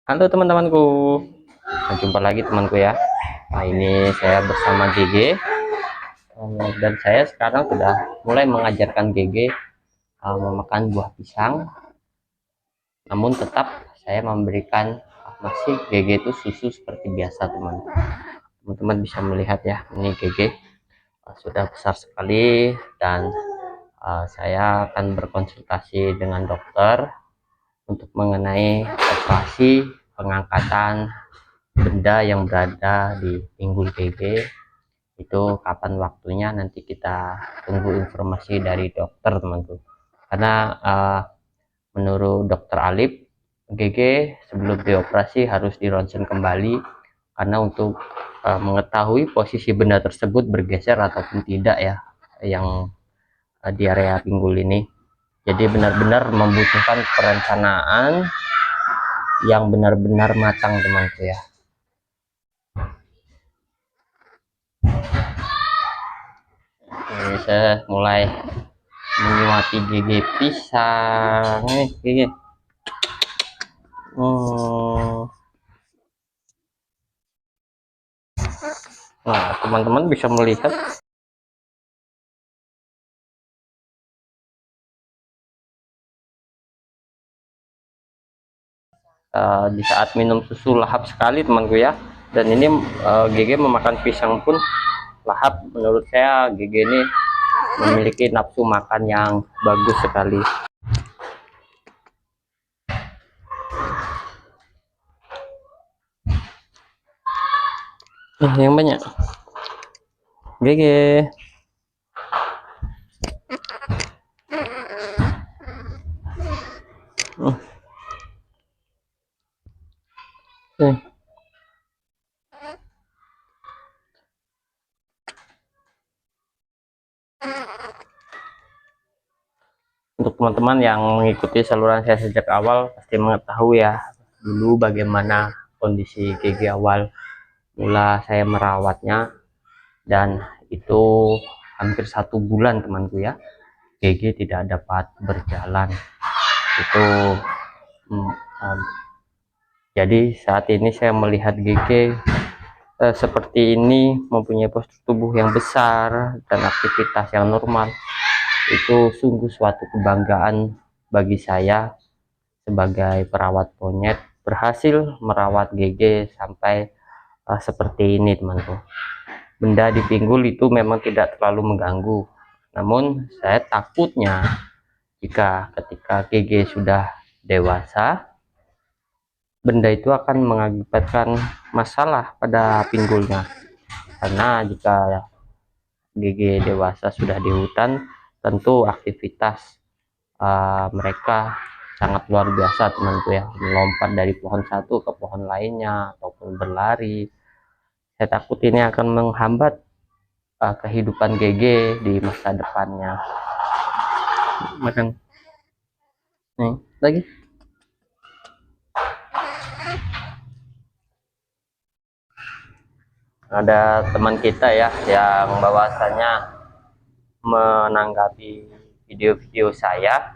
Halo teman-temanku, jumpa lagi temanku ya. Nah ini saya bersama GG, dan saya sekarang sudah mulai mengajarkan GG memakan buah pisang. Namun tetap saya memberikan masih GG itu susu seperti biasa teman-teman bisa melihat ya. Ini GG sudah besar sekali, dan saya akan berkonsultasi dengan dokter untuk mengenai operasi pengangkatan benda yang berada di pinggul GG. Itu kapan waktunya, nanti kita tunggu informasi dari dokter temanku, karena menurut dokter Alip, GG sebelum dioperasi harus dironsen kembali, karena untuk mengetahui posisi benda tersebut bergeser ataupun tidak ya, yang di area pinggul ini. Jadi benar-benar membutuhkan perencanaan yang benar-benar matang temanku ya. Ini saya mulai menyuapi GG pisang nih GG. Nah teman-teman bisa melihat di saat minum susu lahap sekali temanku ya. Dan ini GG memakan pisang pun lahap. Menurut saya GG ini memiliki nafsu makan yang bagus sekali. Yang banyak GG. Untuk teman-teman yang mengikuti saluran saya sejak awal pasti mengetahui ya dulu bagaimana kondisi GG awal mula saya merawatnya, dan itu hampir 1 bulan temanku ya, GG tidak dapat berjalan. Itu um, um, jadi saat ini saya melihat GG seperti ini, mempunyai postur tubuh yang besar dan aktivitas yang normal, itu sungguh suatu kebanggaan bagi saya sebagai perawat monyet, berhasil merawat GG sampai seperti ini temanku. Benda di pinggul itu memang tidak terlalu mengganggu, namun saya takutnya jika ketika GG sudah dewasa, benda itu akan mengakibatkan masalah pada pinggulnya. Karena jika GG dewasa sudah di hutan, tentu aktivitas mereka sangat luar biasa temanku ya, melompat dari pohon satu ke pohon lainnya ataupun berlari. Saya takut ini akan menghambat kehidupan GG di masa depannya. Makan nih lagi. Ada teman kita ya yang bahwasanya menanggapi video-video saya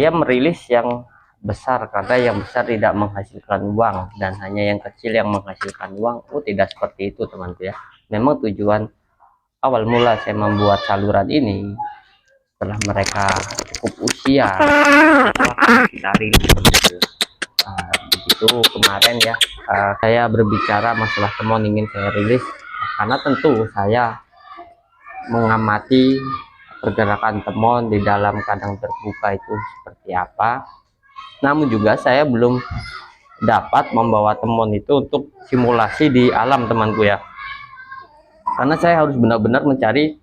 merilis yang besar karena yang besar tidak menghasilkan uang dan hanya yang kecil yang menghasilkan uang. Oh tidak seperti itu teman-teman ya. Memang tujuan awal mula saya membuat saluran ini setelah mereka cukup usia dari begitu kemarin ya, saya berbicara masalah temon ingin saya rilis, karena tentu saya mengamati pergerakan temon di dalam kandang terbuka itu seperti apa. Namun juga saya belum dapat membawa temon itu untuk simulasi di alam temanku ya, karena saya harus benar-benar mencari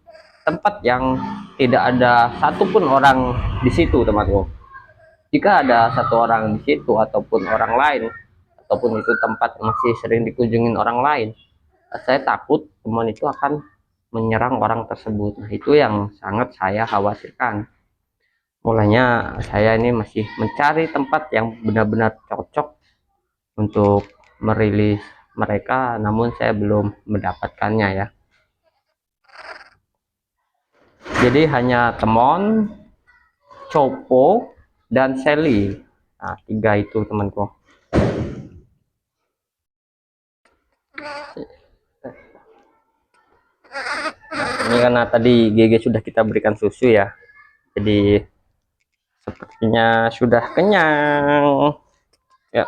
tempat yang tidak ada satupun orang di situ temanku. Jika ada satu orang di situ ataupun orang lain, ataupun itu tempat masih sering dikunjungin orang lain, saya takut temon itu akan menyerang orang tersebut. Nah itu yang sangat saya khawatirkan. Mulanya saya ini masih mencari tempat yang benar-benar cocok untuk merilis mereka, namun saya belum mendapatkannya ya. Jadi hanya temon, copo, dan seli Nah, 3 itu temanku. Ini karena tadi GG sudah kita berikan susu ya, jadi sepertinya sudah kenyang ya.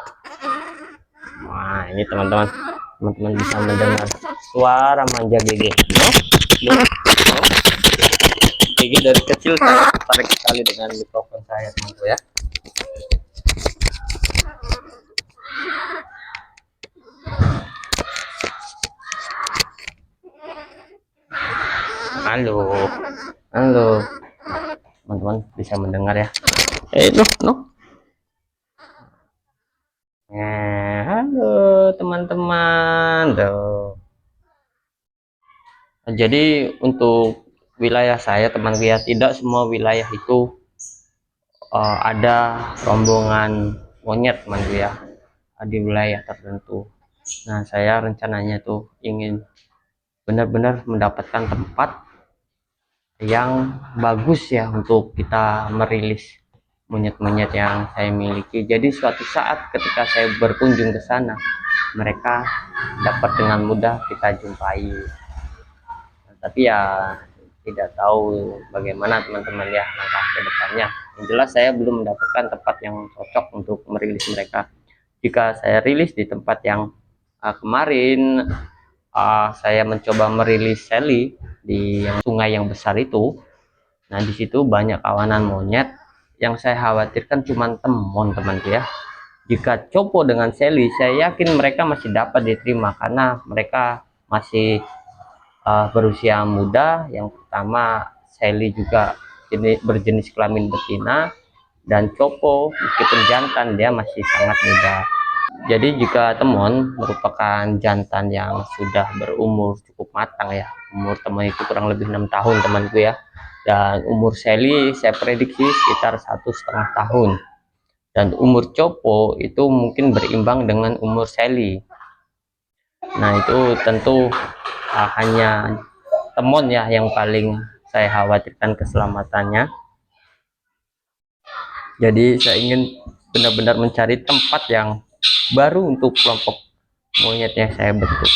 Wah, ini teman-teman bisa mendengar suara manja GG. No? GG dari kecil saya tertarik sekali dengan mikrofon saya, temanku ya. Halo, halo, teman-teman bisa mendengar ya? No. Halo teman-teman. Jadi untuk wilayah saya, teman ya, tidak semua wilayah itu ada rombongan monyet, teman ya, di wilayah tertentu. Nah, saya rencananya tuh ingin benar-benar mendapatkan tempat yang bagus ya untuk kita merilis monyet-monyet yang saya miliki. Jadi suatu saat ketika saya berkunjung ke sana, mereka dapat dengan mudah kita jumpai. Tapi ya tidak tahu bagaimana teman-teman ya langkah ke depannya. Yang jelas saya belum mendapatkan tempat yang cocok untuk merilis mereka. Jika saya rilis di tempat yang kemarin saya mencoba merilis Sally di sungai yang besar itu. Nah, di situ banyak kawanan monyet. Yang saya khawatirkan cuma temon, teman-teman ya. Jika Copo dengan Sally, saya yakin mereka masih dapat diterima karena mereka masih berusia muda. Yang pertama, Sally juga berjenis kelamin betina, dan Copo meskipun jantan dia masih sangat muda. Jadi jika temon merupakan jantan yang sudah berumur cukup matang ya, umur temon itu kurang lebih 6 tahun temanku ya, dan umur Sally saya prediksi sekitar 1,5 tahun, dan umur Copo itu mungkin berimbang dengan umur Sally. Nah, itu tentu hanya temon ya yang paling saya khawatirkan keselamatannya. Jadi saya ingin benar-benar mencari tempat yang baru untuk kelompok monyet yang saya bentuk.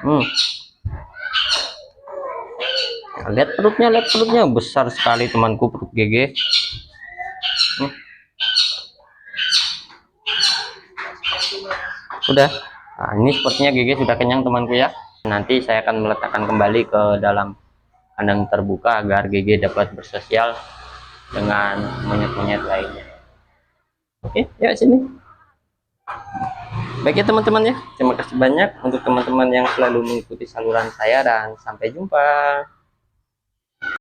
Oh, nah, lihat perutnya besar sekali temanku, perut GG. Udah. Nah, ini sepertinya GG sudah kenyang temanku ya. Nanti saya akan meletakkan kembali ke dalam kandang terbuka agar GG dapat bersosial dengan monyet-monyet lainnya. Oke, ya sini. Baik ya teman-teman ya, terima kasih banyak untuk teman-teman yang selalu mengikuti saluran saya, dan sampai jumpa.